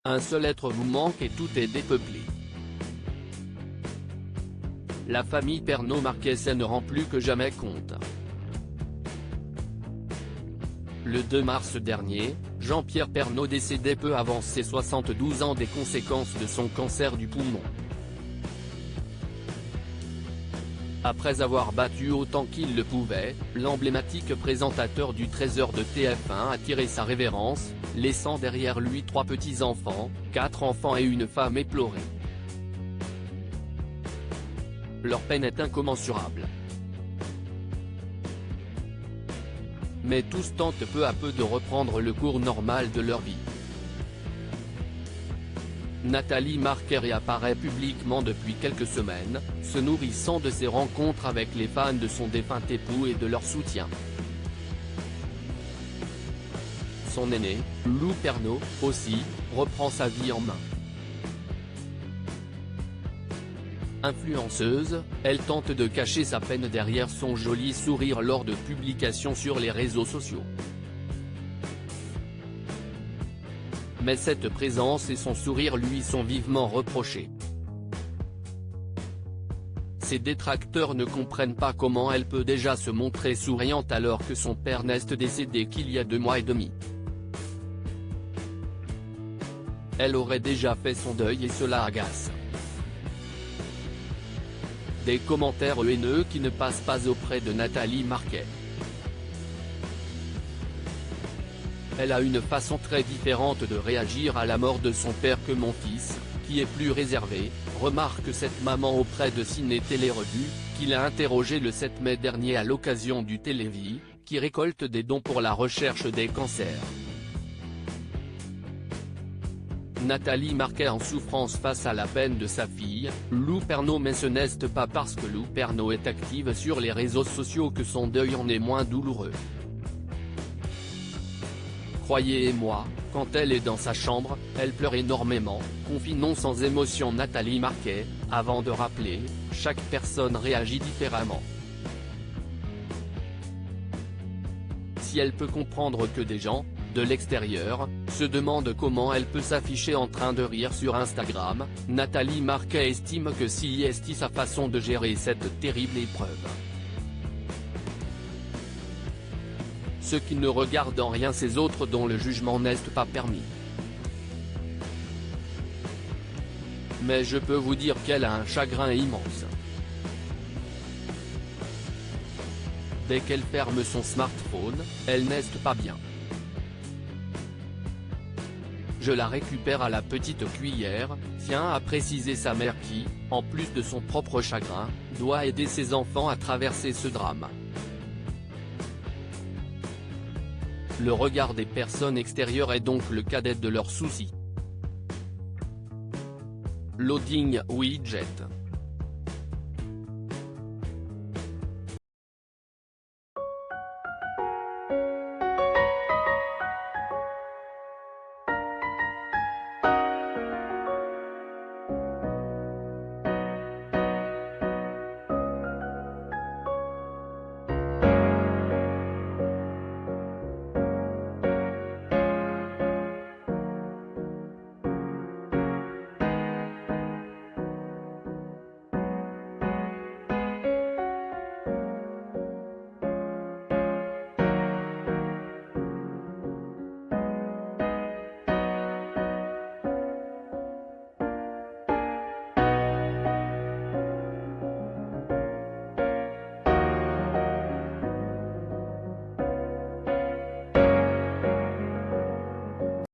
Un seul être vous manque et tout est dépeuplé. La famille Pernot-Marquez ne rend plus que jamais compte. Le 2 mars dernier, Jean-Pierre Pernaut décédait peu avant ses 72 ans des conséquences de son cancer du poumon. Après avoir battu autant qu'il le pouvait, l'emblématique présentateur du Trésor de TF1 a tiré sa révérence, laissant derrière lui 3 petits-enfants, 4 enfants et une femme éplorée. Leur peine est incommensurable. Mais tous tentent peu à peu de reprendre le cours normal de leur vie. Nathalie Marquet réapparaît publiquement depuis quelques semaines, se nourrissant de ses rencontres avec les fans de son défunt époux et de leur soutien. Son aîné, Lou Pernaut, aussi, reprend sa vie en main. Influenceuse, elle tente de cacher sa peine derrière son joli sourire lors de publications sur les réseaux sociaux. Mais cette présence et son sourire lui sont vivement reprochés. Ses détracteurs ne comprennent pas comment elle peut déjà se montrer souriante alors que son père n'est décédé qu'il y a 2 mois et demi. Elle aurait déjà fait son deuil et cela agace. Des commentaires haineux qui ne passent pas auprès de Nathalie Marquet. Elle a une façon très différente de réagir à la mort de son père que mon fils, qui est plus réservé, remarque cette maman auprès de Ciné Télé Revue, qu'il a interrogé le 7 mai dernier à l'occasion du Télévis, qui récolte des dons pour la recherche des cancers. Nathalie Marquet en souffrance face à la peine de sa fille, Lou Pernaut. Mais ce n'est pas parce que Lou Pernaut est active sur les réseaux sociaux que son deuil en est moins douloureux. Croyez-moi, quand elle est dans sa chambre, elle pleure énormément, confie non sans émotion Nathalie Marquet, avant de rappeler, chaque personne réagit différemment. Si elle peut comprendre que des gens, de l'extérieur, se demandent comment elle peut s'afficher en train de rire sur Instagram, Nathalie Marquet estime que si est sa façon de gérer cette terrible épreuve. Ce qui ne regarde en rien ces autres dont le jugement n'est pas permis. Mais je peux vous dire qu'elle a un chagrin immense. Dès qu'elle ferme son smartphone, elle n'est pas bien. Je la récupère à la petite cuillère, tient à préciser sa mère qui, en plus de son propre chagrin, doit aider ses enfants à traverser ce drame. Le regard des personnes extérieures est donc le cadet de leurs soucis. Loading widget.